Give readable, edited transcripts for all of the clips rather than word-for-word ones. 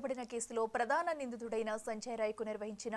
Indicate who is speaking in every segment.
Speaker 1: తెగబడిన కేసులో ప్రధాన నిందితుడైన సంజయ్ రాయ్కు నిర్వహించిన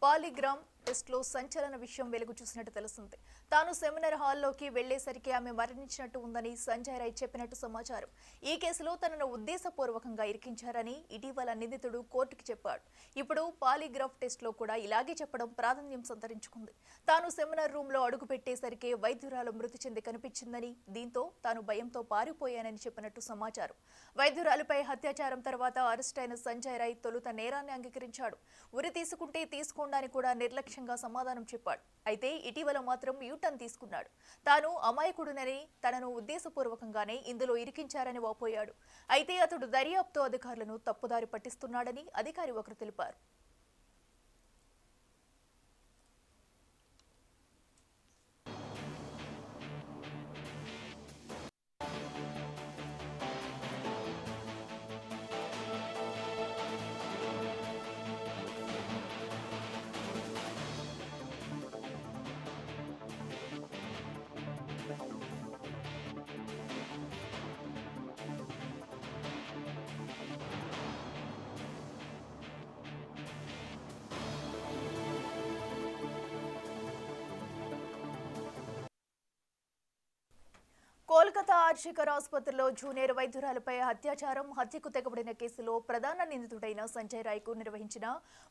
Speaker 1: పాలిగ్రామ్ టెస్ట్లో సంచలన విషయం వెలుగు చూసినట్టు తెలుస్తుంది. తాను సెమినార్ హాల్లోకి వెళ్లేసరికి ఆమె మరణించినట్టు ఉందని సంజయ్ రాయ్ చెప్పినట్టు సమాచారం. ఈ కేసులో తనను ఉద్దేశపూర్వకంగా ఇరికించారని ఇటీవల నిందితుడు కోర్టుకు చెప్పాడు. ఇప్పుడు పాలిగ్రాఫ్ టెస్ట్లో కూడా ఇలాగే చెప్పడం ప్రాధాన్యం సంతరించుకుంది. తాను సెమినార్ రూమ్లో అడుగుపెట్టేసరికి వైద్యురాలు మృతి చెంది కనిపించిందని, దీంతో తాను భయంతో పారిపోయానని చెప్పినట్టు సమాచారం. వైద్యురాలిపై అత్యాచారం తర్వాత అరెస్ట్ అయిన సంజయ్ రాయ్ తొలుత నేరాన్ని అంగీకరించాడు. ఉరి తీసుకుంటే తీసుకోండి అని కూడా నిర్లక్ష్యంగా సమాధానం చెప్పాడు. అయితే ఇటీవల మాత్రం యూటర్న్ తీసుకున్నాడు. తాను అమాయకుడునని, తనను ఉద్దేశపూర్వకంగానే ఇందులో ఇరికించారని వాపోయాడు. అయితే అతడు దర్యాప్తు అధికారులను తప్పుదారి పట్టిస్తున్నాడని అధికారి ఒకరు తెలిపారు. కోల్కతా ఆర్జికర్ ఆసుపత్రిలో జూనియర్ వైద్యురాలపై హత్యకు తెగబడిన కేసులో ప్రధాన నిందితుడైన సంజయ్ రాయ్కు నిర్వహించిన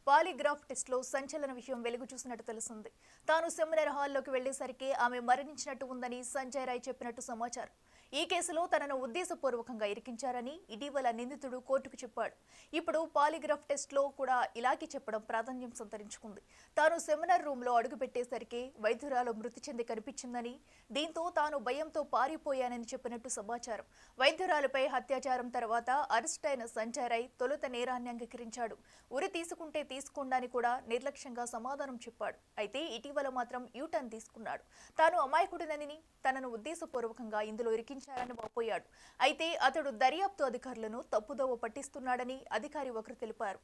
Speaker 1: పాలిగ్రాఫ్ టెస్ట్లో సంచలన విషయం వెలుగు చూసినట్టు తెలుస్తుంది. తాను సెమినార్ హాల్లోకి వెళ్లేసరికి ఆమె మరణించినట్టు ఉందని సంజయ్ రాయ్ చెప్పినట్టు సమాచారం. ఈ కేసులో తనను ఉద్దేశపూర్వకంగా ఇరికించారని ఇటీవల నిందితుడు కోర్టుకు చెప్పాడు. ఇప్పుడు పాలిగ్రాఫ్ టెస్ట్లో కూడా ఇలాగే చెప్పడం ప్రాధాన్యం సంతరించుకుంది. తాను సెమినార్ రూమ్లో అడుగుపెట్టేసరికి వైద్యురాలు మృతి చెంది కనిపించిందని, దీంతో తాను భయంతో పారిపోయానని చెప్పినట్టు సమాచారం. వైద్యురాలిపై అత్యాచారం తర్వాత అరెస్ట్ అయిన సంజయ్ రాయ్ తొలుత నేరాన్ని అంగీకరించాడు. ఉరి తీసుకుంటే తీసుకోండి అని కూడా నిర్లక్ష్యంగా సమాధానం చెప్పాడు. అయితే ఇటీవల మాత్రం యూటర్న్ తీసుకున్నాడు. తాను అమాయకుడినని, తనను ఉద్దేశపూర్వకంగా ఇందులో ఇరికించారని వాపోయాడు. అయితే అతడు దర్యాప్తు అధికారులను తప్పుదోవ పట్టిస్తున్నాడని అధికారి ఒకరు తెలిపారు.